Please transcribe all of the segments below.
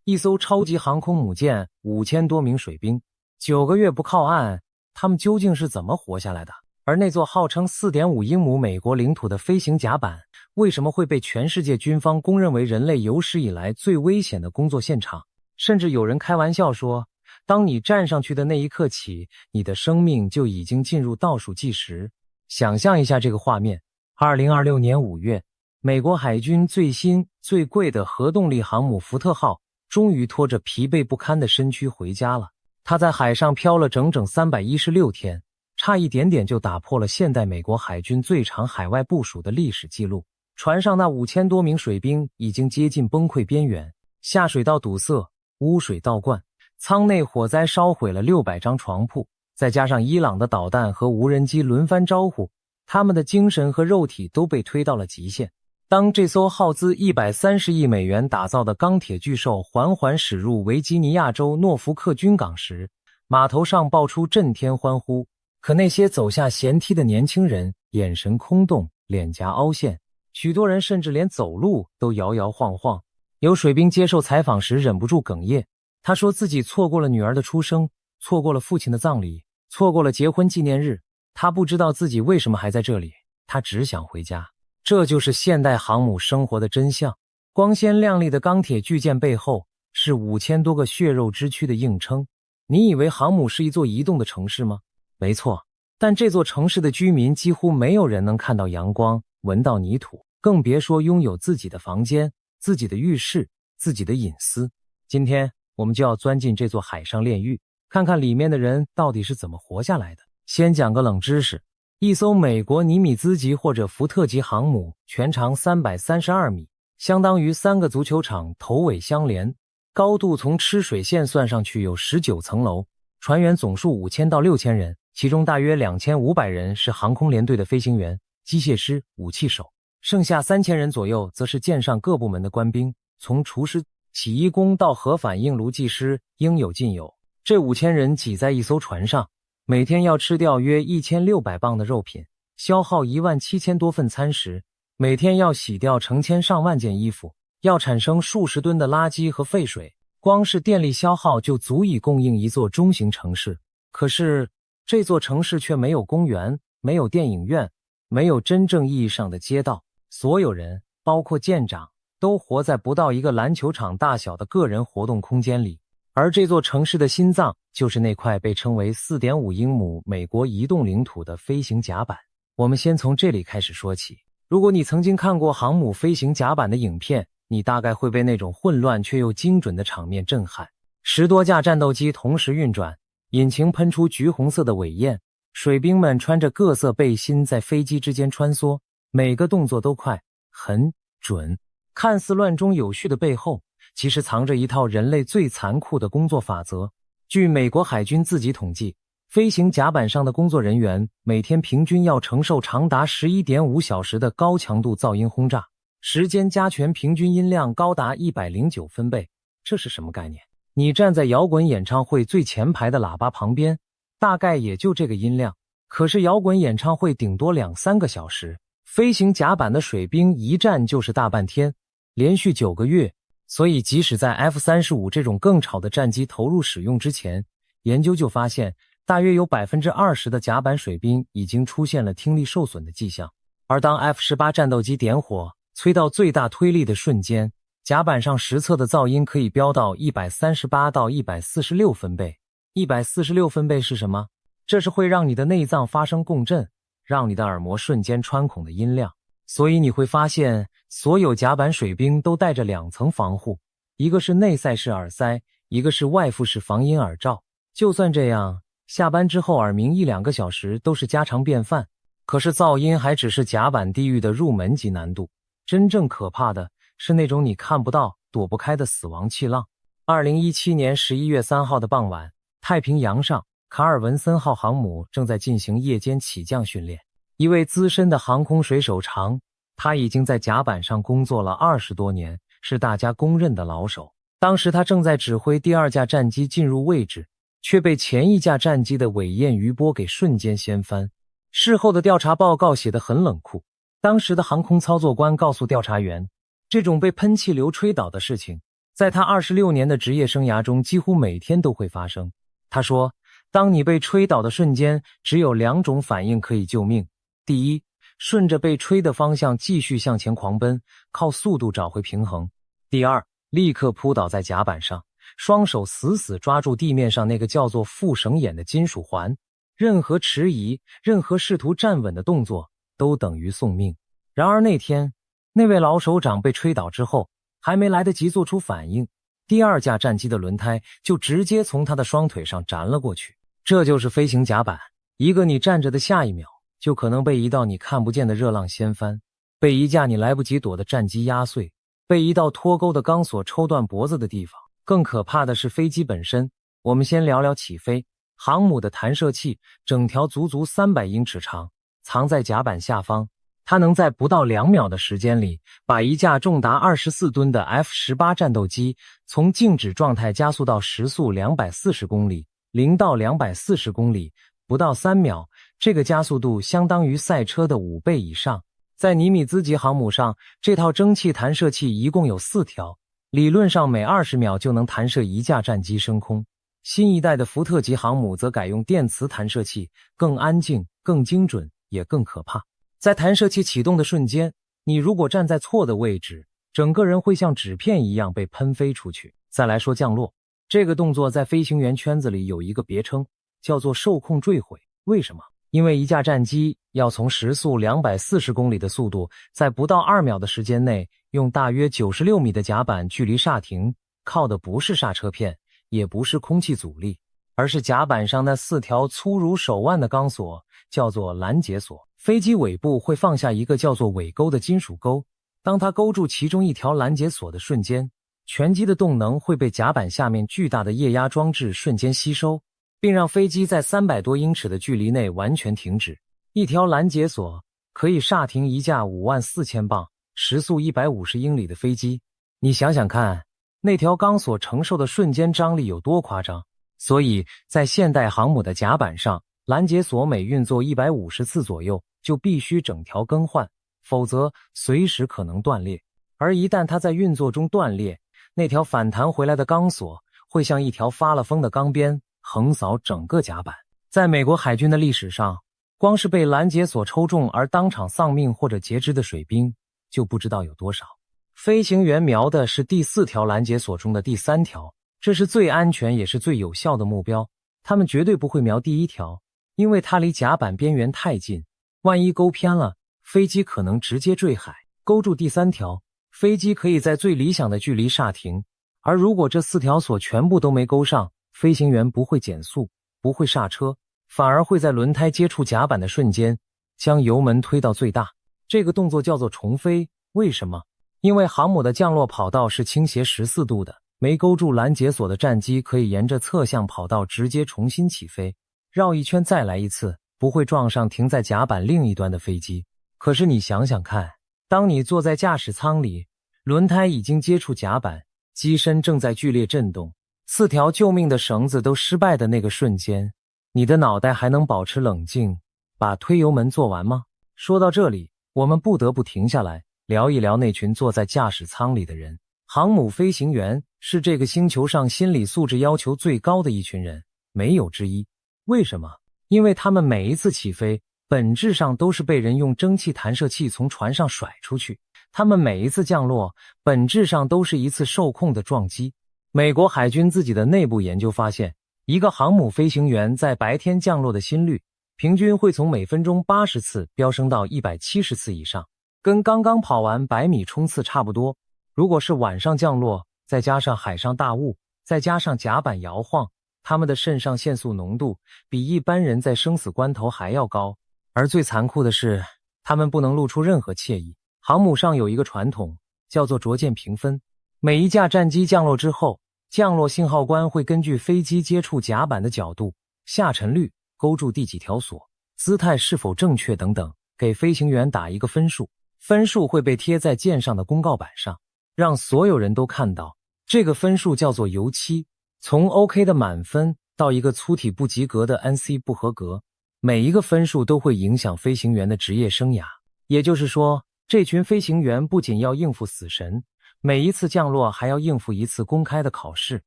一艘超级航空母舰5000多名水兵，9个月不靠岸，他们究竟是怎么活下来的？而那座号称 4.5 英亩美国领土的飞行甲板，为什么会被全世界军方公认为人类有史以来最危险的工作现场？甚至有人开玩笑说，当你站上去的那一刻起，你的生命就已经进入倒数计时。想象一下这个画面，2026年5月，美国海军最新最贵的核动力航母福特号终于拖着疲惫不堪的身躯回家了。它在海上漂了整整316天，差一点点就打破了现代美国海军最长海外部署的历史记录。船上那5000多名水兵已经接近崩溃边缘，下水道堵塞，污水倒灌，舱内火灾烧毁了600张床铺，再加上伊朗的导弹和无人机轮番招呼，他们的精神和肉体都被推到了极限。当这艘耗资130亿美元打造的钢铁巨兽缓缓驶入维吉尼亚州诺福克军港时，码头上爆出震天欢呼。可那些走下舷梯的年轻人眼神空洞，脸颊凹陷，许多人甚至连走路都摇摇晃晃。有水兵接受采访时忍不住哽咽，他说自己错过了女儿的出生，错过了父亲的葬礼，错过了结婚纪念日。他不知道自己为什么还在这里，他只想回家。这就是现代航母生活的真相。光鲜亮丽的钢铁巨舰背后，是5000多个血肉之躯的硬撑。你以为航母是一座移动的城市吗？没错，但这座城市的居民几乎没有人能看到阳光，闻到泥土，更别说拥有自己的房间、自己的浴室、自己的隐私。今天我们就要钻进这座海上炼狱，看看里面的人到底是怎么活下来的。先讲个冷知识，一艘美国尼米兹级或者福特级航母全长332米，相当于3个足球场头尾相连，高度从吃水线算上去有19层楼，船员总数5000到6000人，其中大约2500人是航空联队的飞行员、机械师、武器手，剩下3000人左右则是舰上各部门的官兵，从厨师、起义工到核反应炉技师，应有尽有。这5000人挤在一艘船上，每天要吃掉约1600磅的肉品，消耗17000多份餐食，每天要洗掉成千上万件衣服，要产生数十吨的垃圾和废水，光是电力消耗就足以供应一座中型城市。可是这座城市却没有公园，没有电影院，没有真正意义上的街道，所有人，包括舰长，都活在不到一个篮球场大小的个人活动空间里。而这座城市的心脏，就是那块被称为 4.5 英亩美国移动领土的飞行甲板。我们先从这里开始说起。如果你曾经看过航母飞行甲板的影片，你大概会被那种混乱却又精准的场面震撼。10多架战斗机同时运转，引擎喷出橘红色的尾焰，水兵们穿着各色背心在飞机之间穿梭，每个动作都快、很准。看似乱中有序的背后，其实藏着一套人类最残酷的工作法则。据美国海军自己统计，飞行甲板上的工作人员每天平均要承受长达 11.5 小时的高强度噪音轰炸，时间加权平均音量高达109分贝。这是什么概念？你站在摇滚演唱会最前排的喇叭旁边，大概也就这个音量，可是摇滚演唱会顶多2-3个小时，飞行甲板的水兵一站就是大半天，连续9个月。所以即使在 F-35 这种更吵的战机投入使用之前，研究就发现大约有 20% 的甲板水兵已经出现了听力受损的迹象。而当 F-18 战斗机点火催到最大推力的瞬间，甲板上实测的噪音可以飙到138到146分贝。146分贝是什么？这是会让你的内脏发生共振，让你的耳膜瞬间穿孔的音量。所以你会发现，所有甲板水兵都带着2层防护，一个是内塞式耳塞，一个是外附式防音耳罩。就算这样，下班之后耳鸣1-2个小时都是家常便饭。可是噪音还只是甲板地狱的入门级难度，真正可怕的是那种你看不到、躲不开的死亡气浪。2017年11月3号的傍晚，太平洋上卡尔文森号航母正在进行夜间起降训练。一位资深的航空水手长，他已经在甲板上工作了20多年，是大家公认的老手。当时他正在指挥第2架战机进入位置，却被前1架战机的尾焰余波给瞬间掀翻。事后的调查报告写得很冷酷，当时的航空操作官告诉调查员，这种被喷气流吹倒的事情在他26年的职业生涯中，几乎每天都会发生。他说，当你被吹倒的瞬间，只有2种反应可以救命。第一，顺着被吹的方向继续向前狂奔，靠速度找回平衡。第二，立刻扑倒在甲板上，双手死死抓住地面上那个叫做副绳眼的金属环，任何迟疑，任何试图站稳的动作都等于送命。然而那天，那位老首长被吹倒之后，还没来得及做出反应，第2架战机的轮胎就直接从他的双腿上斩了过去。这就是飞行甲板，一个你站着的下一秒，就可能被一道你看不见的热浪掀翻，被一架你来不及躲的战机压碎，被一道脱钩的钢索抽断脖子的地方。更可怕的是飞机本身。我们先聊聊起飞。航母的弹射器整条足足300英尺长，藏在甲板下方。它能在不到2秒的时间里，把一架重达24吨的 F-18 战斗机从静止状态加速到时速240公里，0到240公里，不到3秒。这个加速度相当于赛车的5倍以上。在尼米兹级航母上，这套蒸汽弹射器一共有4条，理论上每20秒就能弹射一架战机升空。新一代的福特级航母则改用电磁弹射器，更安静、更精准，也更可怕。在弹射器启动的瞬间，你如果站在错的位置，整个人会像纸片一样被喷飞出去。再来说降落，这个动作在飞行员圈子里有一个别称，叫做受控坠毁。为什么？因为一架战机要从时速240公里的速度，在不到2秒的时间内，用大约96米的甲板距离刹停，靠的不是刹车片，也不是空气阻力，而是甲板上那4条粗如手腕的钢索，叫做拦截索。飞机尾部会放下一个叫做尾钩的金属钩，当它勾住其中一条拦截索的瞬间，全机的动能会被甲板下面巨大的液压装置瞬间吸收，并让飞机在300多英尺的距离内完全停止。一条拦截索可以刹停一架54000磅、时速150英里的飞机。你想想看，那条钢索承受的瞬间张力有多夸张？所以在现代航母的甲板上，拦截索每运作150次左右就必须整条更换，否则随时可能断裂。而一旦它在运作中断裂，那条反弹回来的钢索会像一条发了疯的钢鞭，横扫整个甲板。在美国海军的历史上，光是被拦截索抽中而当场丧命或者截肢的水兵就不知道有多少。飞行员瞄的是第4条拦截索中的第3条，这是最安全也是最有效的目标。他们绝对不会瞄第1条，因为它离甲板边缘太近，万一勾偏了，飞机可能直接坠海。勾住第3条，飞机可以在最理想的距离刹停，而如果这4条索全部都没勾上，飞行员不会减速，不会刹车，反而会在轮胎接触甲板的瞬间将油门推到最大。这个动作叫做重飞。为什么？因为航母的降落跑道是倾斜14度的，没勾住拦截索的战机可以沿着侧向跑道直接重新起飞，绕一圈再来一次，不会撞上停在甲板另一端的飞机。可是你想想看，当你坐在驾驶舱里，轮胎已经接触甲板，机身正在剧烈震动，4条救命的绳子都失败的那个瞬间，你的脑袋还能保持冷静，把推油门做完吗？说到这里，我们不得不停下来，聊一聊那群坐在驾驶舱里的人。航母飞行员是这个星球上心理素质要求最高的一群人，没有之一。为什么？因为他们每一次起飞，本质上都是被人用蒸汽弹射器从船上甩出去。他们每一次降落，本质上都是一次受控的撞击。美国海军自己的内部研究发现，一个航母飞行员在白天降落的心率，平均会从每分钟80次飙升到170次以上，跟刚刚跑完100米冲刺差不多。如果是晚上降落，再加上海上大雾，再加上甲板摇晃，他们的肾上腺素浓度比一般人在生死关头还要高。而最残酷的是，他们不能露出任何惬意。航母上有一个传统，叫做逐渐评分。每一架战机降落之后，降落信号官会根据飞机接触甲板的角度、下沉率、勾住第几条索、姿态是否正确等等，给飞行员打一个分数。分数会被贴在舰上的公告板上，让所有人都看到。这个分数叫做油漆，从 OK 的满分到一个粗体不及格的 NC 不合格，每一个分数都会影响飞行员的职业生涯。也就是说，这群飞行员不仅要应付死神，每一次降落还要应付一次公开的考试。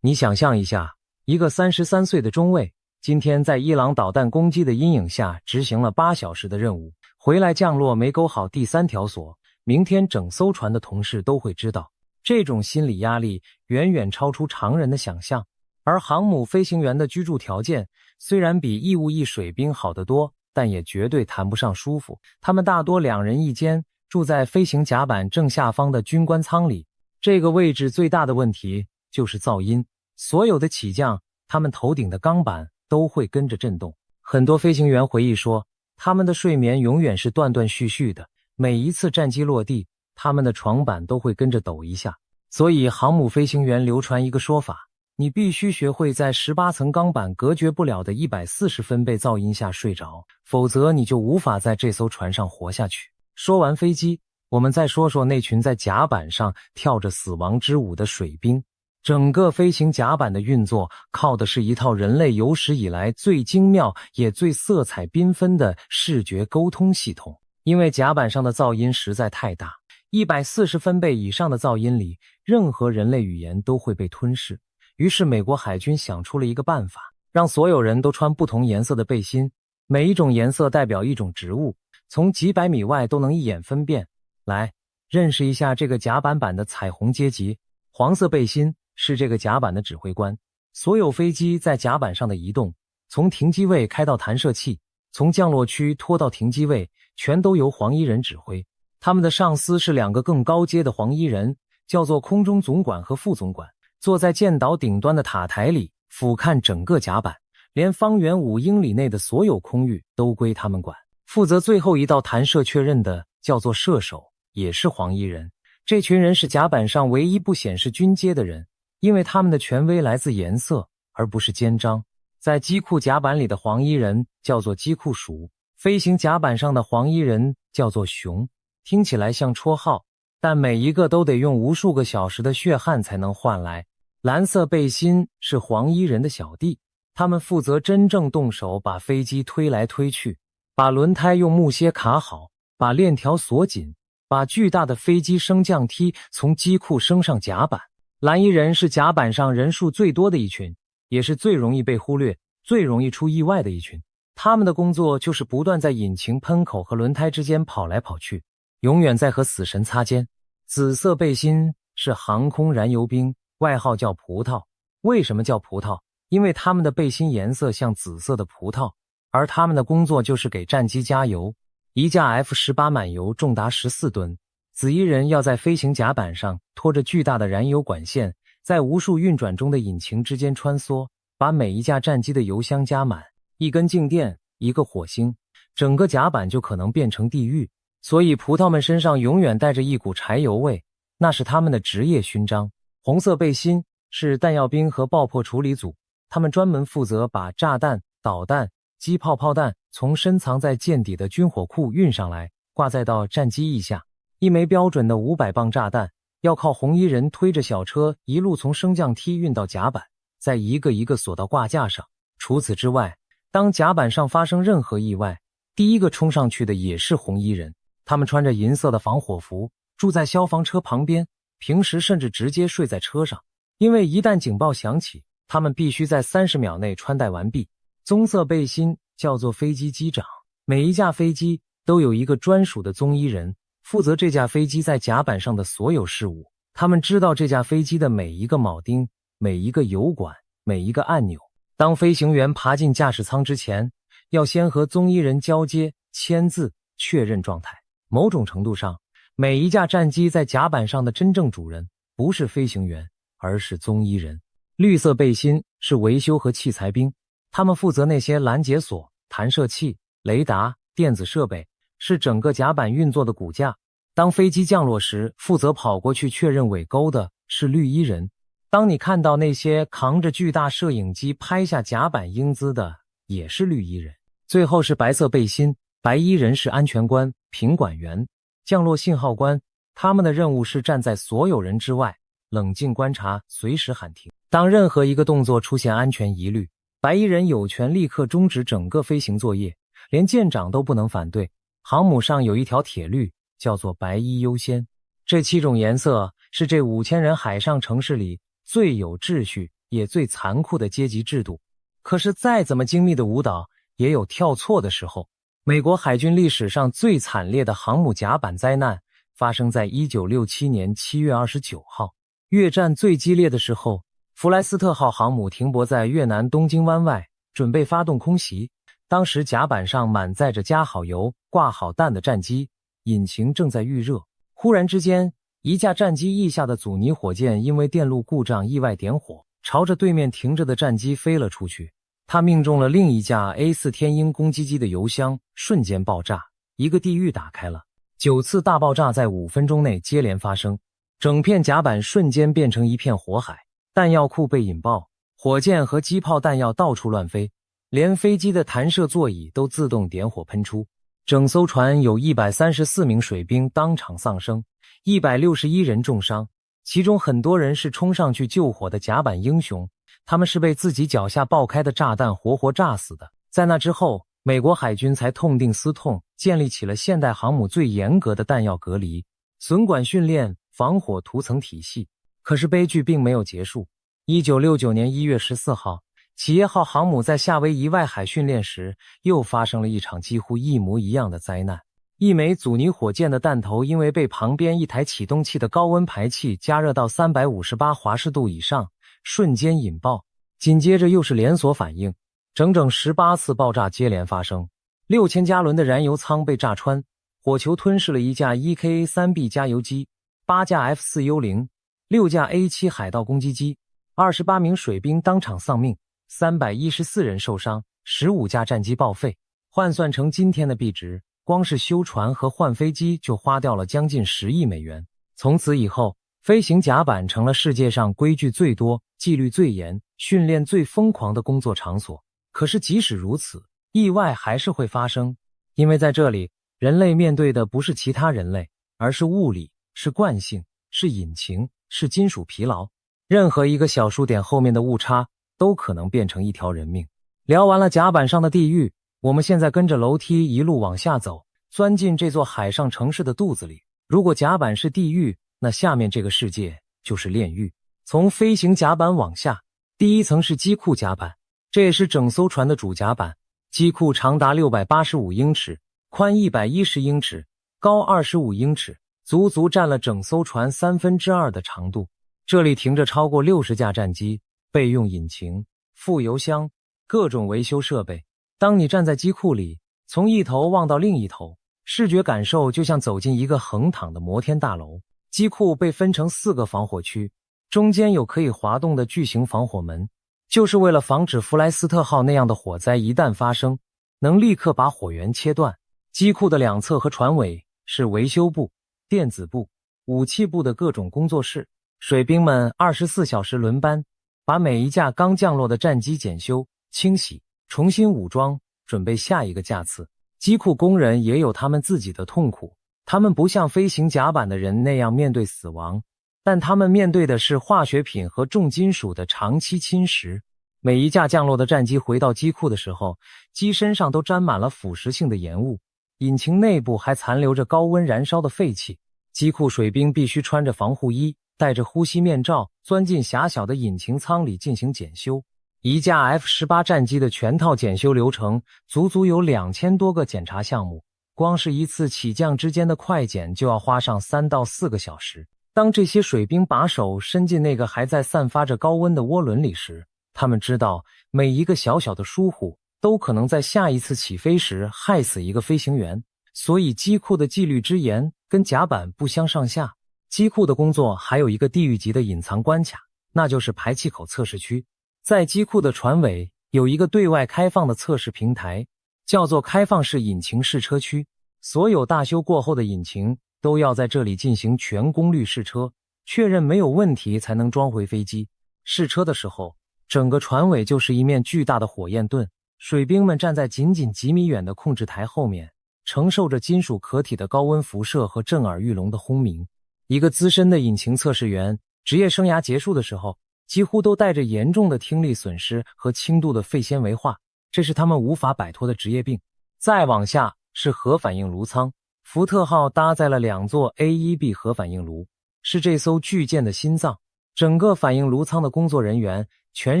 你想象一下，一个33岁的中尉，今天在伊朗导弹攻击的阴影下执行了8小时的任务，回来降落没勾好第3条锁，明天整艘船的同事都会知道。这种心理压力远远超出常人的想象。而航母飞行员的居住条件虽然比义务役水兵好得多，但也绝对谈不上舒服。他们大多2人一间，住在飞行甲板正下方的军官舱里。这个位置最大的问题就是噪音，所有的起降，他们头顶的钢板都会跟着震动。很多飞行员回忆说，他们的睡眠永远是断断续续的，每一次战机落地，他们的床板都会跟着抖一下。所以航母飞行员流传一个说法，你必须学会在18层钢板隔绝不了的140分贝噪音下睡着，否则你就无法在这艘船上活下去。说完飞机，我们再说说那群在甲板上跳着死亡之舞的水兵。整个飞行甲板的运作靠的是一套人类有史以来最精妙也最色彩缤纷的视觉沟通系统。因为甲板上的噪音实在太大，140分贝以上的噪音里，任何人类语言都会被吞噬。于是美国海军想出了一个办法，让所有人都穿不同颜色的背心，每一种颜色代表一种植物，从几百米外都能一眼分辨。来，认识一下这个甲板版的彩虹阶级。黄色背心是这个甲板的指挥官，所有飞机在甲板上的移动，从停机位开到弹射器，从降落区拖到停机位，全都由黄衣人指挥。他们的上司是2个更高阶的黄衣人，叫做空中总管和副总管，坐在舰岛顶端的塔台里，俯瞰整个甲板，连方圆5英里内的所有空域都归他们管。负责最后一道弹射确认的叫做射手，也是黄衣人。这群人是甲板上唯一不显示军阶的人，因为他们的权威来自颜色，而不是肩章。在机库甲板里的黄衣人叫做机库鼠，飞行甲板上的黄衣人叫做熊。听起来像绰号，但每一个都得用无数个小时的血汗才能换来。蓝色背心是黄衣人的小弟，他们负责真正动手把飞机推来推去，把轮胎用木楔卡好，把链条锁紧，把巨大的飞机升降梯从机库升上甲板。蓝衣人是甲板上人数最多的一群，也是最容易被忽略、最容易出意外的一群。他们的工作就是不断在引擎喷口和轮胎之间跑来跑去，永远在和死神擦肩。紫色背心是航空燃油兵，外号叫葡萄。为什么叫葡萄？因为他们的背心颜色像紫色的葡萄，而他们的工作就是给战机加油。一架 F-18 满油重达14吨，紫衣人要在飞行甲板上拖着巨大的燃油管线，在无数运转中的引擎之间穿梭，把每一架战机的油箱加满。一根静电，一个火星，整个甲板就可能变成地狱。所以葡萄们身上永远带着一股柴油味，那是他们的职业勋章。红色背心是弹药兵和爆破处理组，他们专门负责把炸弹、导弹、机炮炮弹从深藏在舰底的军火库运上来，挂载到战机翼下。一枚标准的500磅炸弹要靠红衣人推着小车一路从升降梯运到甲板，再一个一个锁到挂架上。除此之外，当甲板上发生任何意外，第一个冲上去的也是红衣人。他们穿着银色的防火服，住在消防车旁边，平时甚至直接睡在车上，因为一旦警报响起，他们必须在30秒内穿戴完毕。棕色背心叫做飞机机长，每一架飞机都有一个专属的棕衣人，负责这架飞机在甲板上的所有事务。他们知道这架飞机的每一个铆钉、每一个油管、每一个按钮。当飞行员爬进驾驶舱之前，要先和棕衣人交接、签字、确认状态。某种程度上，每一架战机在甲板上的真正主人不是飞行员，而是棕衣人。绿色背心是维修和器材兵，他们负责那些拦截索、弹射器、雷达、电子设备，是整个甲板运作的骨架。当飞机降落时，负责跑过去确认尾钩的是绿衣人。当你看到那些扛着巨大摄影机拍下甲板英姿的，也是绿衣人。最后是白色背心，白衣人是安全官、品管员、降落信号官，他们的任务是站在所有人之外，冷静观察，随时喊停。当任何一个动作出现安全疑虑，白衣人有权立刻终止整个飞行作业，连舰长都不能反对。航母上有一条铁律，叫做白衣优先。这7种颜色是这5000人海上城市里最有秩序也最残酷的阶级制度。可是再怎么精密的舞蹈，也有跳错的时候。美国海军历史上最惨烈的航母甲板灾难发生在1967年7月29号。越战最激烈的时候，弗莱斯特号航母停泊在越南东京湾外，准备发动空袭。当时甲板上满载着加好油、挂好弹的战机，引擎正在预热。忽然之间，一架战机翼下的阻尼火箭因为电路故障意外点火，朝着对面停着的战机飞了出去。它命中了另一架 A4 天鹰攻击机的油箱，瞬间爆炸，一个地狱打开了。9次大爆炸在5分钟内接连发生，整片甲板瞬间变成一片火海，弹药库被引爆，火箭和机炮弹药到处乱飞，连飞机的弹射座椅都自动点火喷出。整艘船有134名水兵当场丧生，161人重伤，其中很多人是冲上去救火的甲板英雄，他们是被自己脚下爆开的炸弹活活炸死的。在那之后，美国海军才痛定思痛，建立起了现代航母最严格的弹药隔离、损管训练、防火涂层体系。可是悲剧并没有结束。1969年1月14号，企业号航母在夏威夷外海训练时，又发生了一场几乎一模一样的灾难。一枚阻尼火箭的弹头因为被旁边一台启动器的高温排气加热到358华氏度以上，瞬间引爆，紧接着又是连锁反应，整整18次爆炸接连发生。6000加仑的燃油舱被炸穿，火球吞噬了一架 EKA-3B 加油机、8架 F4 幽灵、6架 A7 海盗攻击机，28名水兵当场丧命，314人受伤，15架战机报废。换算成今天的币值，光是修船和换飞机就花掉了将近10亿美元。从此以后，飞行甲板成了世界上规矩最多、纪律最严、训练最疯狂的工作场所。可是即使如此，意外还是会发生，因为在这里，人类面对的不是其他人类，而是物理，是惯性，是引擎，是金属疲劳。任何一个小数点后面的误差都可能变成一条人命。聊完了甲板上的地狱，我们现在跟着楼梯一路往下走，钻进这座海上城市的肚子里。如果甲板是地狱，那下面这个世界就是炼狱。从飞行甲板往下，第一层是机库甲板，这也是整艘船的主甲板。机库长达685英尺，宽110英尺，高25英尺，足足占了整艘船2/3的长度。这里停着超过60架战机、备用引擎、副油箱、各种维修设备。当你站在机库里，从一头望到另一头，视觉感受就像走进一个横躺的摩天大楼。机库被分成4个防火区，中间有可以滑动的巨型防火门，就是为了防止弗莱斯特号那样的火灾一旦发生，能立刻把火源切断。机库的两侧和船尾是维修部、电子部、武器部的各种工作室，水兵们24小时轮班，把每一架刚降落的战机检修、清洗、重新武装，准备下一个架次。机库工人也有他们自己的痛苦，他们不像飞行甲板的人那样面对死亡，但他们面对的是化学品和重金属的长期侵蚀。每一架降落的战机回到机库的时候，机身上都沾满了腐蚀性的盐雾，引擎内部还残留着高温燃烧的废气。机库水兵必须穿着防护衣，戴着呼吸面罩，钻进狭小的引擎舱里进行检修。一架 F-18 战机的全套检修流程足足有2000多个检查项目，光是一次起降之间的快检就要花上3到4个小时。当这些水兵把手伸进那个还在散发着高温的涡轮里时，他们知道每一个小小的疏忽都可能在下一次起飞时害死一个飞行员。所以机库的纪律之严跟甲板不相上下。机库的工作还有一个地狱级的隐藏关卡，那就是排气口测试区。在机库的船尾有一个对外开放的测试平台，叫做开放式引擎试车区。所有大修过后的引擎都要在这里进行全功率试车，确认没有问题才能装回飞机。试车的时候，整个船尾就是一面巨大的火焰盾，水兵们站在仅仅几米远的控制台后面，承受着金属壳体的高温辐射和震耳欲聋的轰鸣。一个资深的引擎测试员职业生涯结束的时候，几乎都带着严重的听力损失和轻度的肺纤维化，这是他们无法摆脱的职业病。再往下是核反应炉舱，福特号搭载了2座 A1B 核反应炉，是这艘巨舰的心脏。整个反应炉舱的工作人员全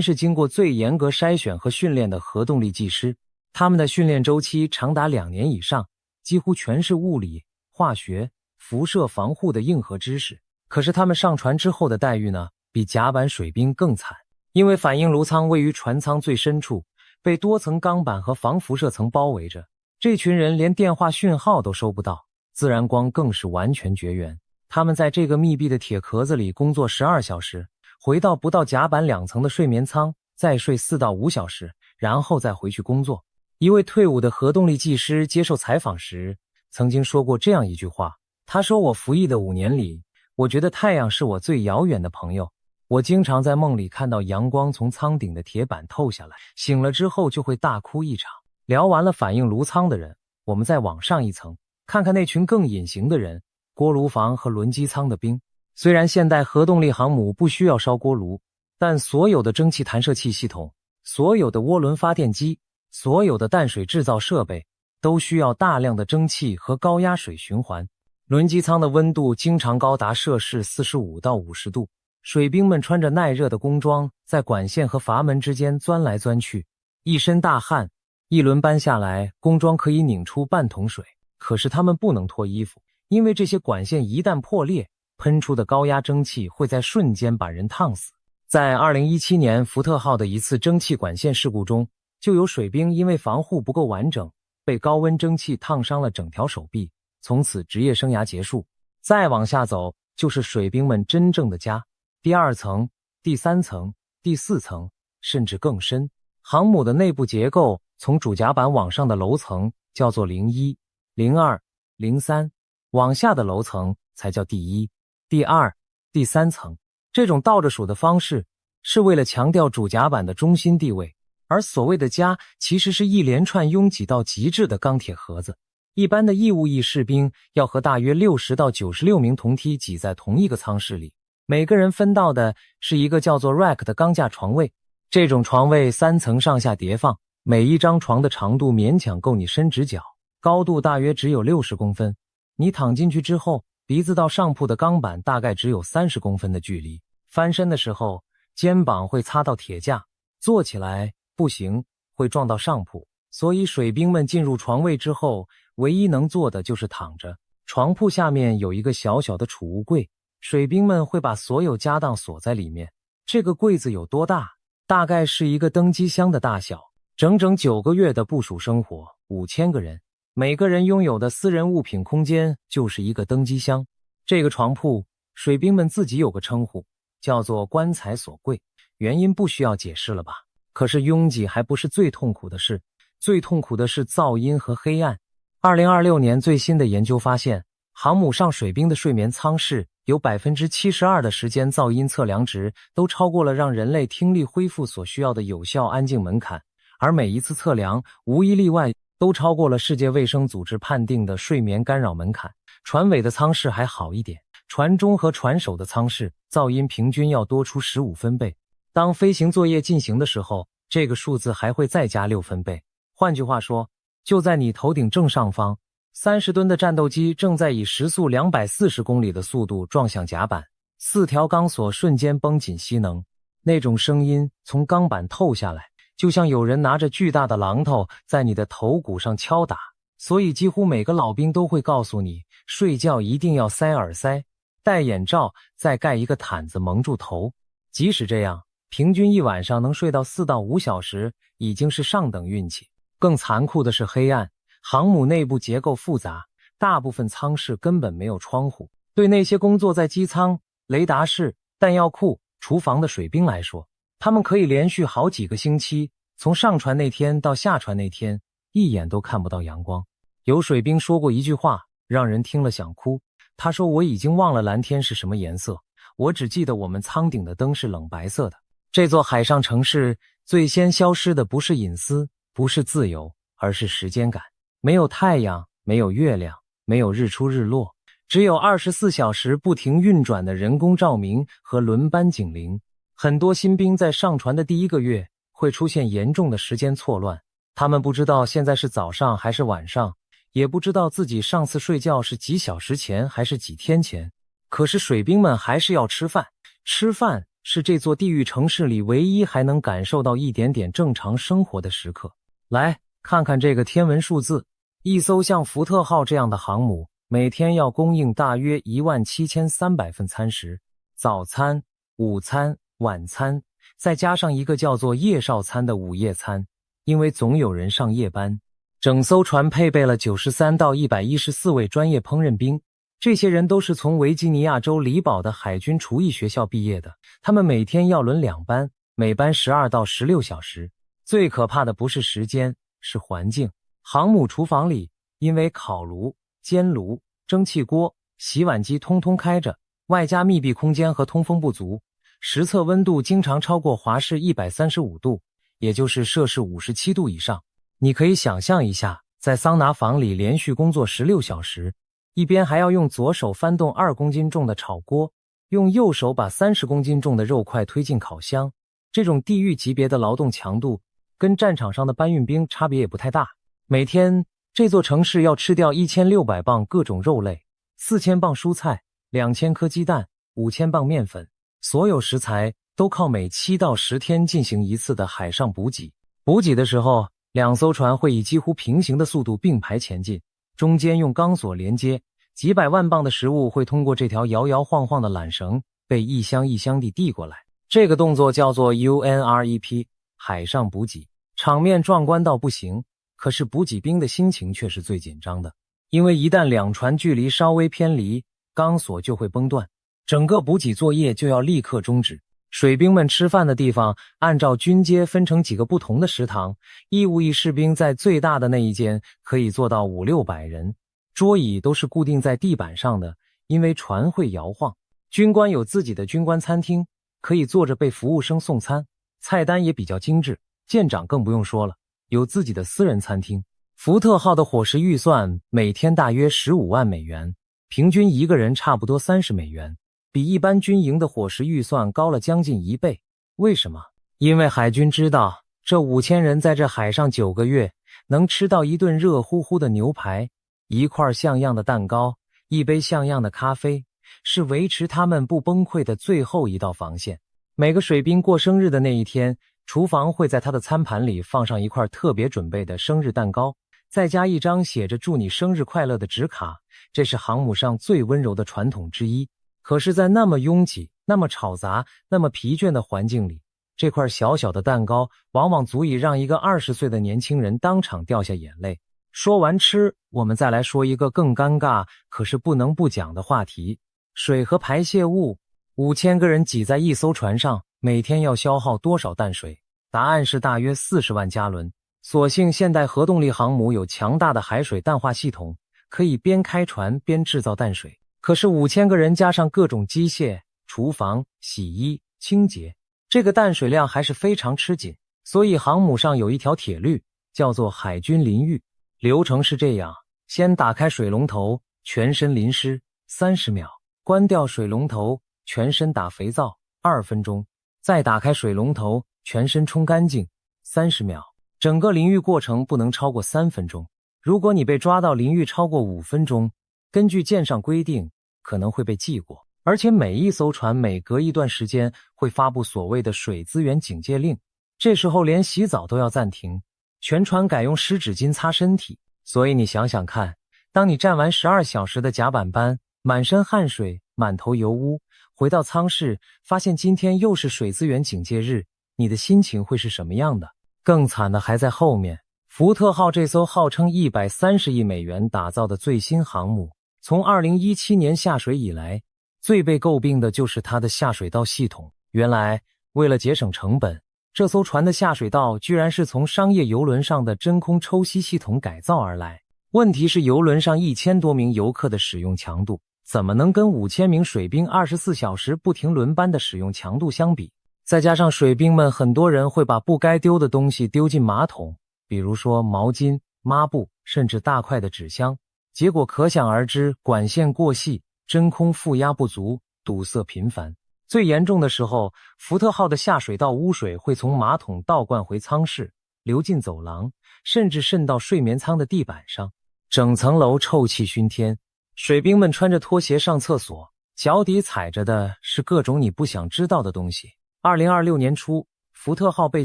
是经过最严格筛选和训练的核动力技师，他们的训练周期长达2年以上，几乎全是物理、化学、辐射防护的硬核知识。可是他们上船之后的待遇呢，比甲板水兵更惨。因为反应炉舱位于船舱最深处，被多层钢板和防辐射层包围着，这群人连电话讯号都收不到，自然光更是完全绝缘。他们在这个密闭的铁壳子里工作12小时，回到不到甲板2层的睡眠舱，再睡4到5小时，然后再回去工作。一位退伍的核动力技师接受采访时曾经说过这样一句话，他说：我服役的5年里，我觉得太阳是我最遥远的朋友。我经常在梦里看到阳光从舱顶的铁板透下来，醒了之后就会大哭一场。聊完了反应炉舱的人，我们再往上一层，看看那群更隐形的人，锅炉房和轮机舱的兵。虽然现代核动力航母不需要烧锅炉，但所有的蒸汽弹射器系统、所有的涡轮发电机、所有的淡水制造设备都需要大量的蒸汽和高压水循环。轮机舱的温度经常高达摄氏45到50度，水兵们穿着耐热的工装，在管线和阀门之间钻来钻去，一身大汗。一轮班下来，工装可以拧出半桶水，可是他们不能脱衣服，因为这些管线一旦破裂，喷出的高压蒸汽会在瞬间把人烫死。在2017年福特号的一次蒸汽管线事故中，就有水兵因为防护不够完整，被高温蒸汽烫伤了整条手臂，从此职业生涯结束。再往下走，就是水兵们真正的家，第2层、第3层、第4层，甚至更深。航母的内部结构，从主甲板往上的楼层叫做01、02、03，往下的楼层才叫第1、第2、第3层。这种倒着数的方式是为了强调主甲板的中心地位，而所谓的家其实是一连串拥挤到极致的钢铁盒子。一般的义务役士兵要和大约60到96名同梯挤在同一个舱室里，每个人分到的是一个叫做 rack 的钢架床位。这种床位3层上下叠放，每一张床的长度勉强够你伸直脚，高度大约只有60公分。你躺进去之后，鼻子到上铺的钢板大概只有30公分的距离。翻身的时候，肩膀会擦到铁架，坐起来不行，会撞到上铺。所以水兵们进入床位之后，唯一能做的就是躺着。床铺下面有一个小小的储物柜，水兵们会把所有家当锁在里面。这个柜子有多大？大概是一个登机箱的大小。整整9个月的部署生活，5000个人，每个人拥有的私人物品空间就是一个登机箱。这个床铺，水兵们自己有个称呼，叫做棺材锁柜，原因不需要解释了吧？可是拥挤还不是最痛苦的事，最痛苦的是噪音和黑暗。2026年最新的研究发现，航母上水兵的睡眠舱室有 72% 的时间噪音测量值都超过了让人类听力恢复所需要的有效安静门槛，而每一次测量无一例外都超过了世界卫生组织判定的睡眠干扰门槛。船尾的舱室还好一点，船中和船首的舱室噪音平均要多出15分贝。当飞行作业进行的时候，这个数字还会再加6分贝。换句话说，就在你头顶正上方，30吨的战斗机正在以时速240公里的速度撞向甲板，4条钢索瞬间绷紧吸能，那种声音从钢板透下来，就像有人拿着巨大的榔头在你的头骨上敲打。所以几乎每个老兵都会告诉你，睡觉一定要塞耳塞，戴眼罩，再盖一个毯子蒙住头。即使这样，平均一晚上能睡到4到5小时已经是上等运气。更残酷的是黑暗，航母内部结构复杂，大部分舱室根本没有窗户。对那些工作在机舱、雷达室、弹药库、厨房的水兵来说，他们可以连续好几个星期，从上船那天到下船那天，一眼都看不到阳光。有水兵说过一句话，让人听了想哭。他说：我已经忘了蓝天是什么颜色，我只记得我们舱顶的灯是冷白色的。这座海上城市最先消失的不是隐私，不是自由，而是时间感。没有太阳，没有月亮，没有日出日落，只有24小时不停运转的人工照明和轮班警铃。很多新兵在上船的第1个月会出现严重的时间错乱，他们不知道现在是早上还是晚上，也不知道自己上次睡觉是几小时前还是几天前。可是水兵们还是要吃饭，吃饭是这座地狱城市里唯一还能感受到一点点正常生活的时刻。来看看这个天文数字，一艘像福特号这样的航母每天要供应大约17300份餐食，早餐、午餐、晚餐，再加上一个叫做夜哨餐的午夜餐，因为总有人上夜班。整艘船配备了93到114位专业烹饪兵，这些人都是从维吉尼亚州里堡的海军厨艺学校毕业的，他们每天要轮2班，每班12到16小时。最可怕的不是时间，是环境。航母厨房里，因为烤炉、煎炉、蒸汽锅、洗碗机通通开着，外加密闭空间和通风不足，实测温度经常超过华氏135度，也就是摄氏57度以上。你可以想象一下，在桑拿房里连续工作16小时，一边还要用左手翻动2公斤重的炒锅，用右手把30公斤重的肉块推进烤箱，这种地狱级别的劳动强度跟战场上的搬运兵差别也不太大。每天这座城市要吃掉1600磅各种肉类，4000磅蔬菜，2000颗鸡蛋，5000磅面粉，所有食材都靠每7到10天进行一次的海上补给。补给的时候，2艘船会以几乎平行的速度并排前进，中间用钢索连接，几百万磅的食物会通过这条摇摇晃晃的缆绳被一箱一箱地递过来。这个动作叫做 UNREP 海上补给，场面壮观到不行，可是补给兵的心情却是最紧张的，因为一旦2船距离稍微偏离，钢索就会崩断，整个补给作业就要立刻终止。水兵们吃饭的地方按照军阶分成几个不同的食堂，义务役士兵在最大的那一间可以坐到500-600人，桌椅都是固定在地板上的，因为船会摇晃。军官有自己的军官餐厅，可以坐着被服务生送餐，菜单也比较精致，舰长更不用说了，有自己的私人餐厅。福特号的伙食预算每天大约15万美元，平均一个人差不多30美元，比一般军营的伙食预算高了将近1倍。为什么？因为海军知道这5000人在这海上9个月能吃到一顿热乎乎的牛排，一块像样的蛋糕，一杯像样的咖啡，是维持他们不崩溃的最后一道防线。每个水兵过生日的那一天，厨房会在他的餐盘里放上一块特别准备的生日蛋糕，再加一张写着祝你生日快乐的纸卡，这是航母上最温柔的传统之一。可是在那么拥挤、那么吵杂、那么疲倦的环境里，这块小小的蛋糕往往足以让一个20岁的年轻人当场掉下眼泪。说完吃，我们再来说一个更尴尬可是不能不讲的话题，水和排泄物。5000个人挤在一艘船上，每天要消耗多少淡水？答案是大约40万加仑。所幸现代核动力航母有强大的海水淡化系统，可以边开船边制造淡水。可是5000个人加上各种机械、厨房、洗衣、清洁，这个淡水量还是非常吃紧。所以航母上有一条铁律，叫做海军淋浴。流程是这样：先打开水龙头，全身淋湿30秒，关掉水龙头，全身打肥皂2分钟，再打开水龙头，全身冲干净30秒。整个淋浴过程不能超过3分钟。如果你被抓到淋浴超过5分钟，根据舰上规定可能会被记过。而且每一艘船每隔一段时间会发布所谓的水资源警戒令，这时候连洗澡都要暂停，全船改用湿纸巾擦身体。所以你想想看，当你站完12小时的甲板班，满身汗水，满头油污，回到舱室发现今天又是水资源警戒日，你的心情会是什么样的？更惨的还在后面。福特号这艘号称130亿美元打造的最新航母，从2017年下水以来，最被诟病的就是它的下水道系统。原来为了节省成本，这艘船的下水道居然是从商业邮轮上的真空抽吸系统改造而来。问题是邮轮上1000多名游客的使用强度怎么能跟5000名水兵24小时不停轮班的使用强度相比？再加上水兵们很多人会把不该丢的东西丢进马桶，比如说毛巾、抹布，甚至大块的纸箱，结果可想而知，管线过细，真空负压不足，堵塞频繁。最严重的时候，福特号的下水道污水会从马桶倒灌回舱室，流进走廊，甚至渗到睡眠舱的地板上，整层楼臭气熏天。水兵们穿着拖鞋上厕所，脚底踩着的是各种你不想知道的东西。2026年初，福特号被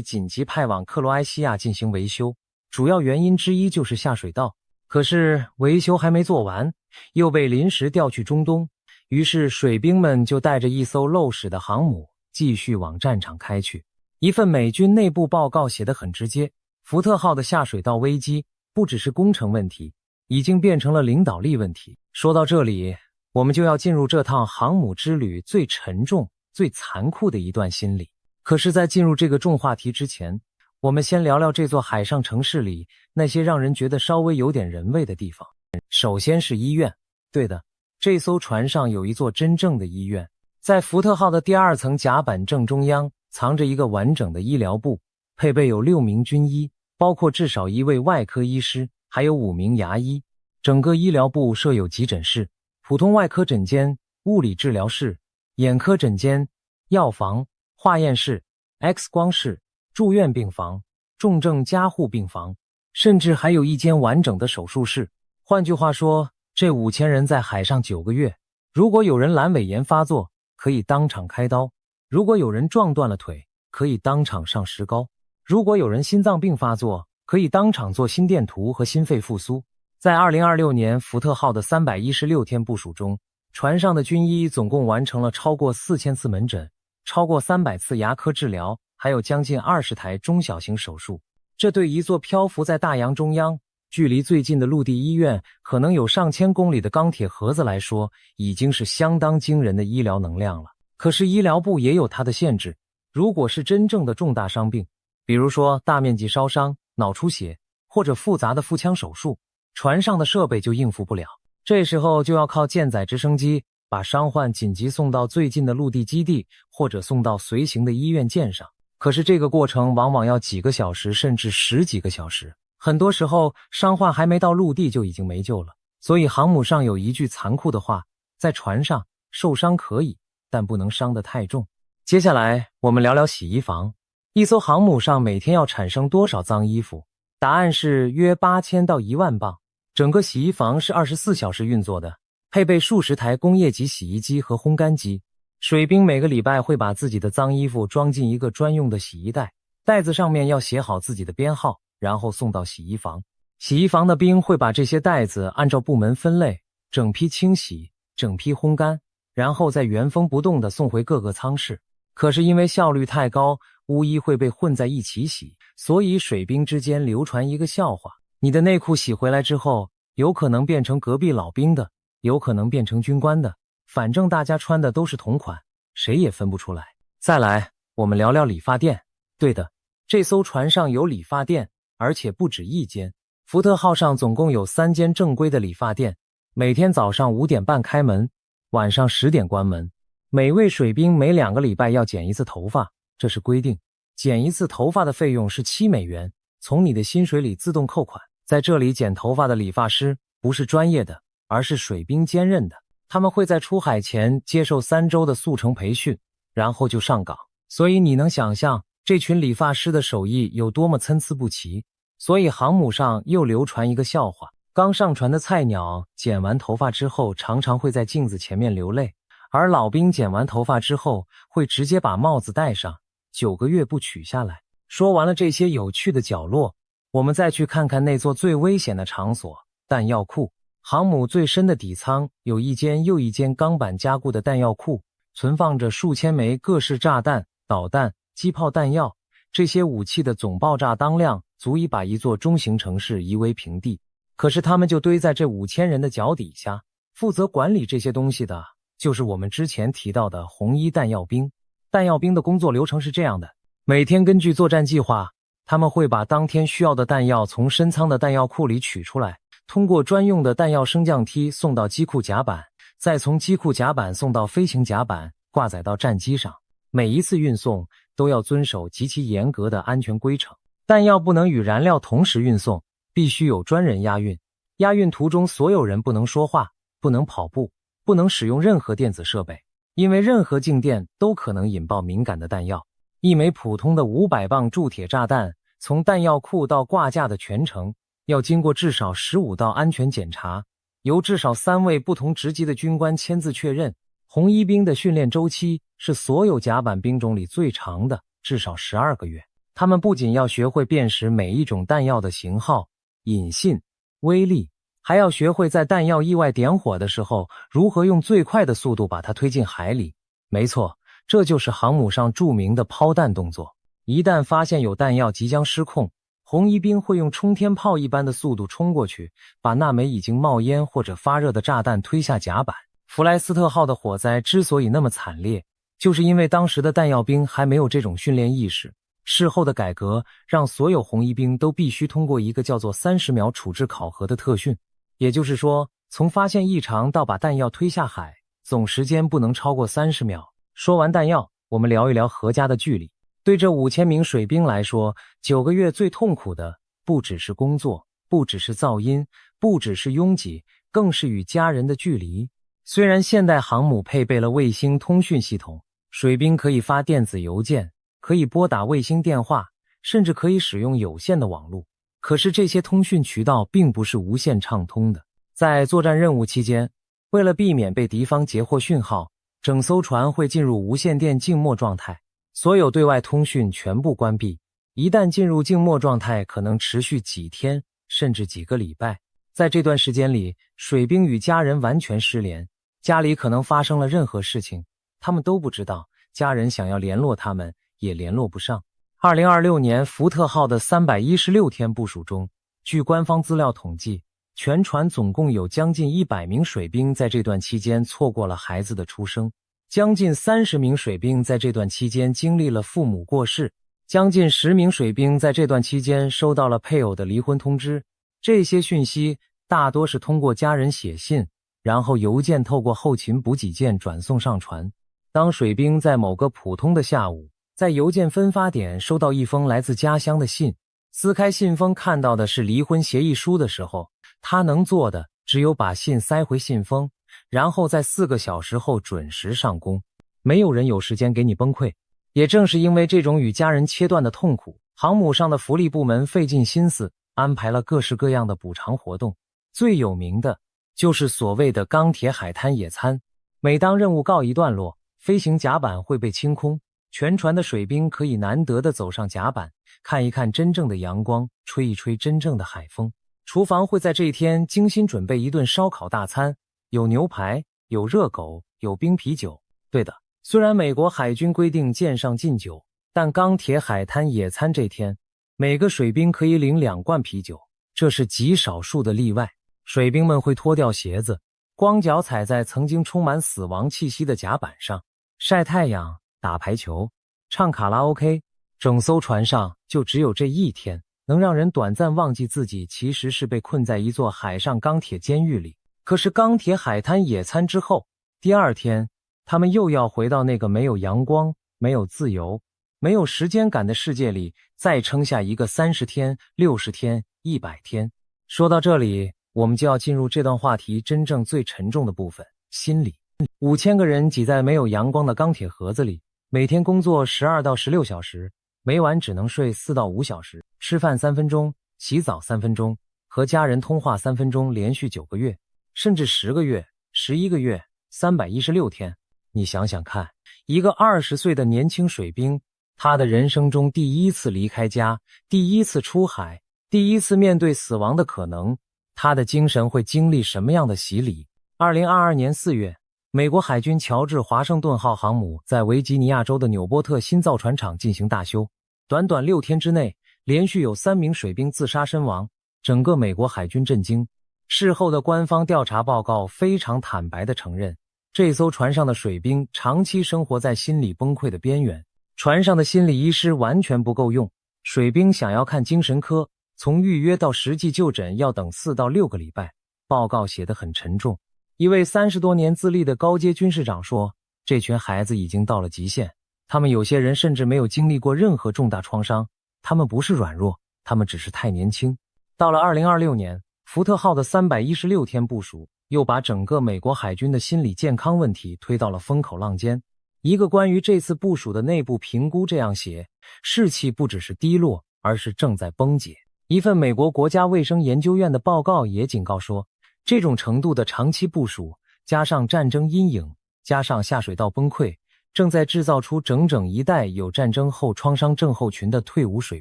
紧急派往克罗埃西亚进行维修，主要原因之一就是下水道。可是维修还没做完，又被临时调去中东，于是水兵们就带着一艘漏屎的航母继续往战场开去。一份美军内部报告写得很直接，福特号的下水道危机不只是工程问题，已经变成了领导力问题。说到这里，我们就要进入这趟航母之旅最沉重、最残酷的一段心理。可是在进入这个重话题之前，我们先聊聊这座海上城市里那些让人觉得稍微有点人味的地方。首先是医院。对的，这艘船上有一座真正的医院，在福特号的第2层甲板正中央藏着一个完整的医疗部，配备有6名军医，包括至少1位外科医师，还有5名牙医。整个医疗部设有急诊室、普通外科诊间、物理治疗室、眼科诊间、药房、化验室、X 光室、住院病房、重症加护病房，甚至还有一间完整的手术室。换句话说，这5000人在海上9个月，如果有人阑尾炎发作，可以当场开刀；如果有人撞断了腿，可以当场上石膏；如果有人心脏病发作，可以当场做心电图和心肺复苏。在2026年福特号的316天部署中，船上的军医总共完成了超过4000次门诊，超过300次牙科治疗，还有将近20台中小型手术。这对一座漂浮在大洋中央，距离最近的陆地医院可能有上千公里的钢铁盒子来说，已经是相当惊人的医疗能量了。可是医疗部也有它的限制，如果是真正的重大伤病，比如说大面积烧伤、脑出血或者复杂的腹腔手术，船上的设备就应付不了，这时候就要靠舰载直升机把伤患紧急送到最近的陆地基地，或者送到随行的医院舰上。可是这个过程往往要几个小时，甚至10几个小时，很多时候伤患还没到陆地就已经没救了。所以航母上有一句残酷的话，在船上受伤可以，但不能伤得太重。接下来我们聊聊洗衣房。一艘航母上每天要产生多少脏衣服？答案是约8000到1万磅。整个洗衣房是24小时运作的，配备数十台工业级洗衣机和烘干机。水兵每个礼拜会把自己的脏衣服装进一个专用的洗衣袋，袋子上面要写好自己的编号，然后送到洗衣房。洗衣房的兵会把这些袋子按照部门分类，整批清洗，整批烘干，然后再原封不动地送回各个舱室。可是因为效率太高，污衣会被混在一起洗，所以水兵之间流传一个笑话：你的内裤洗回来之后，有可能变成隔壁老兵的，有可能变成军官的，反正大家穿的都是同款，谁也分不出来。再来，我们聊聊理发店。对的，这艘船上有理发店，而且不止一间。福特号上总共有3间正规的理发店，每天早上5点半开门，晚上10点关门。每位水兵每2个礼拜要剪一次头发，这是规定。剪一次头发的费用是7美元，从你的薪水里自动扣款。在这里剪头发的理发师不是专业的，而是水兵兼任的。他们会在出海前接受3周的速成培训，然后就上岗。所以你能想象这群理发师的手艺有多么参差不齐。所以航母上又流传一个笑话，刚上船的菜鸟剪完头发之后常常会在镜子前面流泪，而老兵剪完头发之后会直接把帽子戴上，9个月不取下来。说完了这些有趣的角落，我们再去看看那座最危险的场所——弹药库。航母最深的底舱有一间又一间钢板加固的弹药库，存放着数千枚各式炸弹、导弹、机炮弹药。这些武器的总爆炸当量足以把一座中型城市夷为平地。可是他们就堆在这5000人的脚底下，负责管理这些东西的就是我们之前提到的红衣弹药兵。弹药兵的工作流程是这样的：每天根据作战计划，他们会把当天需要的弹药从深仓的弹药库里取出来，通过专用的弹药升降梯送到机库甲板，再从机库甲板送到飞行甲板，挂载到战机上。每一次运送都要遵守极其严格的安全规程，弹药不能与燃料同时运送，必须有专人押运。押运途中所有人不能说话，不能跑步，不能使用任何电子设备，因为任何静电都可能引爆敏感的弹药。一枚普通的500磅铸铁炸弹从弹药库到挂架的全程要经过至少15道安全检查，由至少3位不同职级的军官签字确认，红一兵的训练周期是所有甲板兵种里最长的，至少12个月。他们不仅要学会辨识每一种弹药的型号、引信、威力，还要学会在弹药意外点火的时候，如何用最快的速度把它推进海里。没错，这就是航母上著名的抛弹动作。一旦发现有弹药即将失控，红一兵会用冲天炮一般的速度冲过去，把那枚已经冒烟或者发热的炸弹推下甲板。弗莱斯特号的火灾之所以那么惨烈，就是因为当时的弹药兵还没有这种训练意识。事后的改革让所有红一兵都必须通过一个叫做30秒处置考核的特训，也就是说，从发现异常到把弹药推下海，总时间不能超过30秒。说完弹药，我们聊一聊何家的距离。对这5000名水兵来说，9个月最痛苦的不只是工作，不只是噪音，不只是拥挤，更是与家人的距离。虽然现代航母配备了卫星通讯系统，水兵可以发电子邮件，可以拨打卫星电话，甚至可以使用有线的网络。可是这些通讯渠道并不是无限畅通的。在作战任务期间，为了避免被敌方截获讯号，整艘船会进入无线电静默状态，所有对外通讯全部关闭。一旦进入静默状态，可能持续几天，甚至几个礼拜。在这段时间里，水兵与家人完全失联，家里可能发生了任何事情，他们都不知道，家人想要联络他们也联络不上。2026年福特号的316天部署中，据官方资料统计，全船总共有将近100名水兵在这段期间错过了孩子的出生，将近30名水兵在这段期间经历了父母过世，将近10名水兵在这段期间收到了配偶的离婚通知。这些讯息大多是通过家人写信，然后邮件透过后勤补给舰转送上船。当水兵在某个普通的下午，在邮件分发点收到一封来自家乡的信，撕开信封看到的是离婚协议书的时候，他能做的只有把信塞回信封，然后在4个小时后准时上工。没有人有时间给你崩溃。也正是因为这种与家人切断的痛苦，航母上的福利部门费尽心思安排了各式各样的补偿活动。最有名的就是所谓的钢铁海滩野餐。每当任务告一段落，飞行甲板会被清空，全船的水兵可以难得地走上甲板，看一看真正的阳光，吹一吹真正的海风。厨房会在这一天精心准备一顿烧烤大餐，有牛排，有热狗，有冰啤酒。对的，虽然美国海军规定舰上禁酒，但钢铁海滩野餐这天，每个水兵可以领2罐啤酒，这是极少数的例外。水兵们会脱掉鞋子，光脚踩在曾经充满死亡气息的甲板上，晒太阳，打排球，唱卡拉 OK。 整艘船上就只有这一天，能让人短暂忘记自己其实是被困在一座海上钢铁监狱里。可是钢铁海滩野餐之后，第2天，他们又要回到那个没有阳光、没有自由、没有时间感的世界里，再撑下一个30天、60天、100天。说到这里，我们就要进入这段话题真正最沉重的部分——心理。5000个人挤在没有阳光的钢铁盒子里，每天工作12到16小时，每晚只能睡4到5小时，吃饭3分钟，洗澡3分钟，和家人通话3分钟，连续9个月，甚至10个月、11个月、316天。你想想看，一个20岁的年轻水兵，他的人生中第一次离开家，第一次出海，第一次面对死亡的可能，他的精神会经历什么样的洗礼？2022年4月，美国海军乔治华盛顿号航母在维吉尼亚州的纽波特新造船厂进行大修，短短6天之内，连续有3名水兵自杀身亡，整个美国海军震惊。事后的官方调查报告非常坦白地承认，这艘船上的水兵长期生活在心理崩溃的边缘，船上的心理医师完全不够用，水兵想要看精神科，从预约到实际就诊要等4到6个礼拜。报告写得很沉重。一位30多年资历的高阶军事长说，这群孩子已经到了极限，他们有些人甚至没有经历过任何重大创伤，他们不是软弱，他们只是太年轻。到了2026年，福特号的316天部署又把整个美国海军的心理健康问题推到了风口浪尖。一个关于这次部署的内部评估这样写，士气不只是低落，而是正在崩解。一份美国国家卫生研究院的报告也警告说，这种程度的长期部署加上战争阴影，加上下水道崩溃，正在制造出整整一代有战争后创伤症候群的退伍水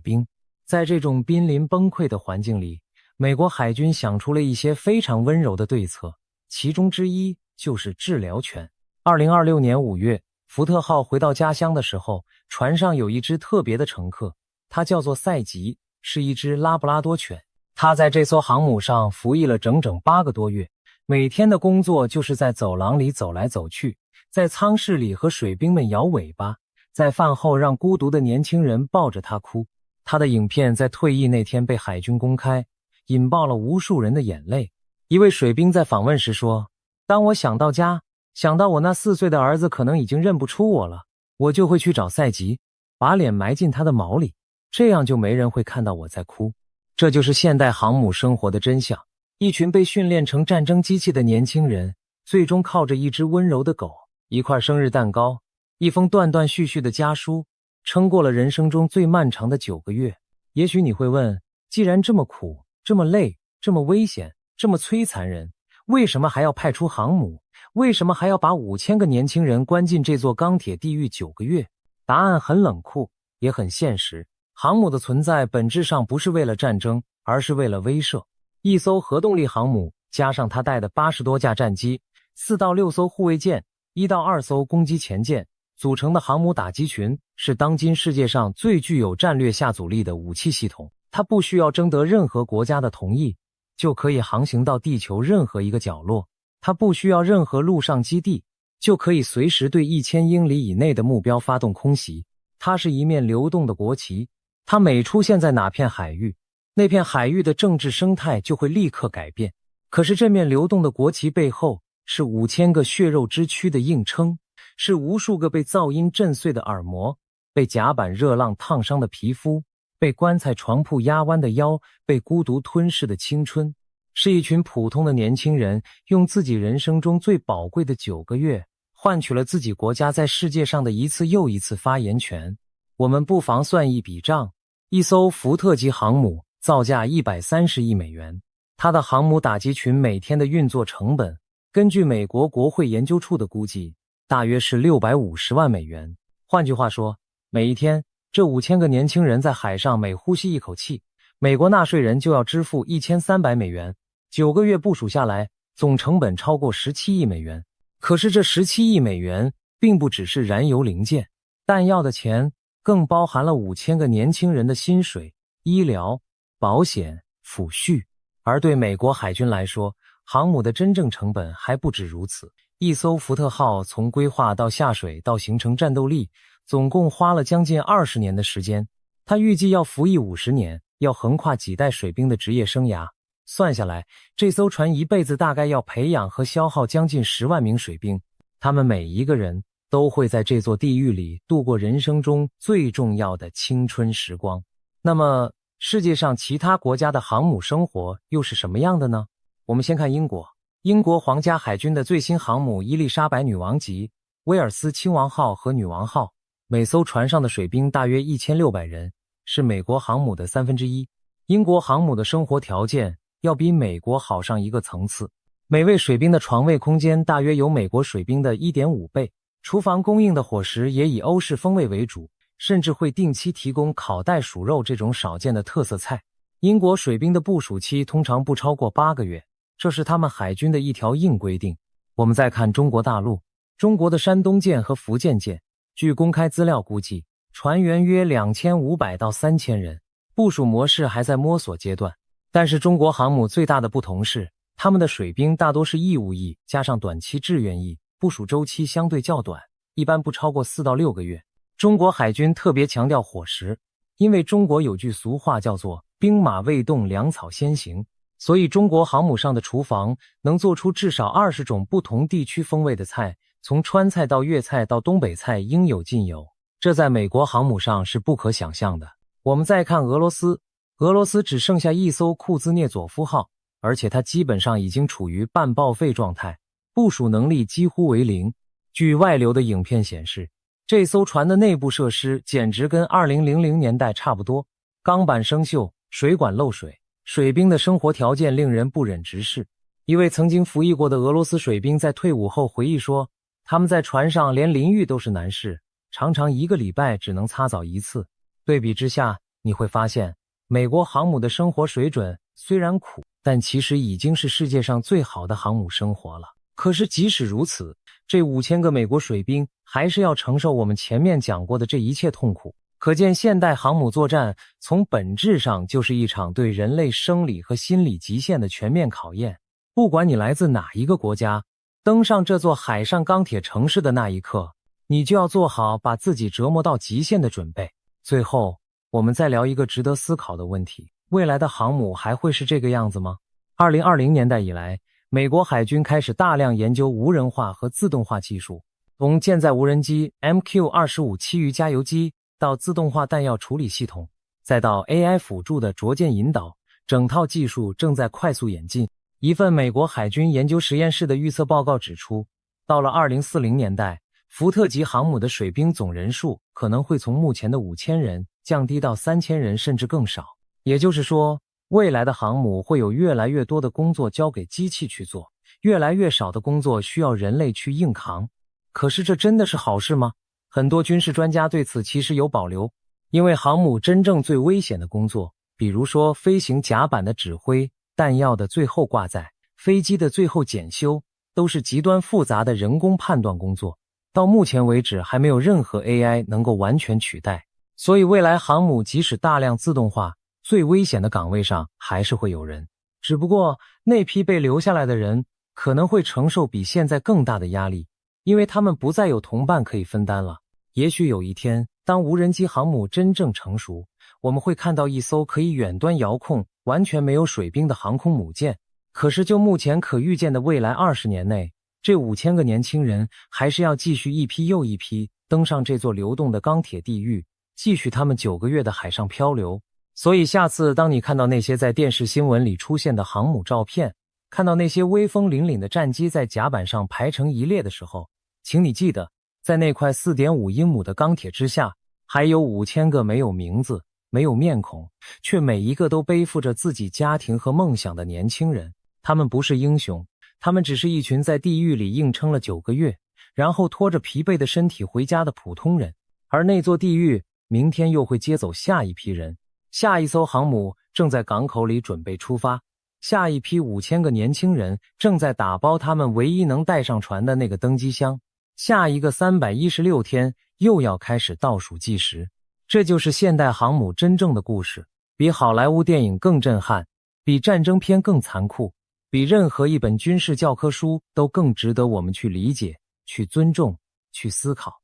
兵。在这种濒临崩溃的环境里，美国海军想出了一些非常温柔的对策，其中之一就是治疗犬。2026年5月，福特号回到家乡的时候，船上有一只特别的乘客，它叫做赛吉，是一只拉布拉多犬。它在这艘航母上服役了整整8个多月，每天的工作就是在走廊里走来走去，在舱室里和水兵们摇尾巴，在饭后让孤独的年轻人抱着它哭。他的影片在退役那天被海军公开，引爆了无数人的眼泪。一位水兵在访问时说，当我想到家，想到我那4岁的儿子可能已经认不出我了，我就会去找赛吉，把脸埋进他的毛里，这样就没人会看到我在哭。这就是现代航母生活的真相。一群被训练成战争机器的年轻人，最终靠着一只温柔的狗，一块生日蛋糕，一封断断续续的家书，撑过了人生中最漫长的9个月。也许你会问，既然这么苦，这么累，这么危险，这么摧残人，为什么还要派出航母？为什么还要把5000个年轻人关进这座钢铁地狱9个月？答案很冷酷，也很现实。航母的存在本质上不是为了战争，而是为了威慑。一艘核动力航母，加上它带的80多架战机，4到6艘护卫舰，1到2艘攻击前舰，组成的航母打击群是当今世界上最具有战略下阻力的武器系统。它不需要征得任何国家的同意，就可以航行到地球任何一个角落。它不需要任何陆上基地，就可以随时对1000英里以内的目标发动空袭。它是一面流动的国旗，它每出现在哪片海域，那片海域的政治生态就会立刻改变。可是这面流动的国旗背后是5000个血肉之躯的硬撑，是无数个被噪音震碎的耳膜，被甲板热浪烫伤的皮肤，被棺材床铺压弯的腰，被孤独吞噬的青春。是一群普通的年轻人，用自己人生中最宝贵的9个月，换取了自己国家在世界上的一次又一次发言权。我们不妨算一笔账，一艘福特级航母造价130亿美元，它的航母打击群每天的运作成本，根据美国国会研究处的估计，大约是650万美元。换句话说，每一天，这5000个年轻人在海上每呼吸一口气，美国纳税人就要支付1300美元。9个月部署下来，总成本超过17亿美元。可是这17亿美元并不只是燃油零件、弹药的钱，更包含了5000个年轻人的薪水、医疗、保险、抚恤。而对美国海军来说，航母的真正成本还不止如此。一艘福特号从规划到下水到形成战斗力，总共花了将近20年的时间。它预计要服役50年，要横跨几代水兵的职业生涯。算下来，这艘船一辈子大概要培养和消耗将近10万名水兵，他们每一个人都会在这座地狱里度过人生中最重要的青春时光。那么，世界上其他国家的航母生活又是什么样的呢？我们先看英国。英国皇家海军的最新航母伊丽莎白女王级、威尔斯亲王号和女王号，每艘船上的水兵大约1600人，是美国航母的1/3。英国航母的生活条件要比美国好上一个层次，每位水兵的床位空间大约有美国水兵的 1.5 倍，厨房供应的伙食也以欧式风味为主，甚至会定期提供烤袋鼠肉这种少见的特色菜。英国水兵的部署期通常不超过8个月，这是他们海军的一条硬规定。我们再看中国大陆，中国的山东舰和福建舰，据公开资料估计，船员约2500到3000人，部署模式还在摸索阶段。但是中国航母最大的不同是，他们的水兵大多是义务役加上短期志愿役，部署周期相对较短，一般不超过4到6个月。中国海军特别强调伙食，因为中国有句俗话叫做兵马未动，粮草先行，所以中国航母上的厨房能做出至少20种不同地区风味的菜，从川菜到粤菜到东北菜应有尽有，这在美国航母上是不可想象的。我们再看俄罗斯，俄罗斯只剩下一艘库兹涅佐夫号，而且它基本上已经处于半报废状态，部署能力几乎为零。据外流的影片显示，这艘船的内部设施简直跟2000年代差不多，钢板生锈，水管漏水，水兵的生活条件令人不忍直视。一位曾经服役过的俄罗斯水兵在退伍后回忆说，他们在船上连淋浴都是难事，常常1个礼拜只能擦澡1次。对比之下，你会发现美国航母的生活水准虽然苦，但其实已经是世界上最好的航母生活了。可是即使如此，这5000个美国水兵还是要承受我们前面讲过的这一切痛苦。可见现代航母作战从本质上就是一场对人类生理和心理极限的全面考验。不管你来自哪一个国家，登上这座海上钢铁城市的那一刻，你就要做好把自己折磨到极限的准备。最后，我们再聊一个值得思考的问题：未来的航母还会是这个样子吗？2020年代以来，美国海军开始大量研究无人化和自动化技术，从舰载无人机 MQ-25其余加油机到自动化弹药处理系统，再到 AI 辅助的着舰引导，整套技术正在快速演进。一份美国海军研究实验室的预测报告指出，到了2040年代，福特级航母的水兵总人数可能会从目前的5000人降低到3000人甚至更少。也就是说，未来的航母会有越来越多的工作交给机器去做，越来越少的工作需要人类去硬扛。可是这真的是好事吗？很多军事专家对此其实有保留，因为航母真正最危险的工作，比如说飞行甲板的指挥、弹药的最后挂载、飞机的最后检修，都是极端复杂的人工判断工作。到目前为止，还没有任何 AI 能够完全取代。所以未来航母即使大量自动化，最危险的岗位上还是会有人。只不过那批被留下来的人可能会承受比现在更大的压力，因为他们不再有同伴可以分担了。也许有一天，当无人机航母真正成熟，我们会看到一艘可以远端遥控、完全没有水兵的航空母舰。可是就目前可预见的未来20年内，这5000个年轻人还是要继续一批又一批登上这座流动的钢铁地狱，继续他们9个月的海上漂流。所以下次当你看到那些在电视新闻里出现的航母照片，看到那些威风凛凛的战机在甲板上排成一列的时候，请你记得，在那块4.5英亩的钢铁之下，还有5000个没有名字、没有面孔，却每一个都背负着自己家庭和梦想的年轻人。他们不是英雄，他们只是一群在地狱里硬撑了9个月，然后拖着疲惫的身体回家的普通人。而那座地狱明天又会接走下一批人。下一艘航母正在港口里准备出发，下一批5000个年轻人正在打包他们唯一能带上船的那个登机箱。下一个316天又要开始倒数计时。这就是现代航母真正的故事，比好莱坞电影更震撼，比战争片更残酷，比任何一本军事教科书都更值得我们去理解、去尊重、去思考。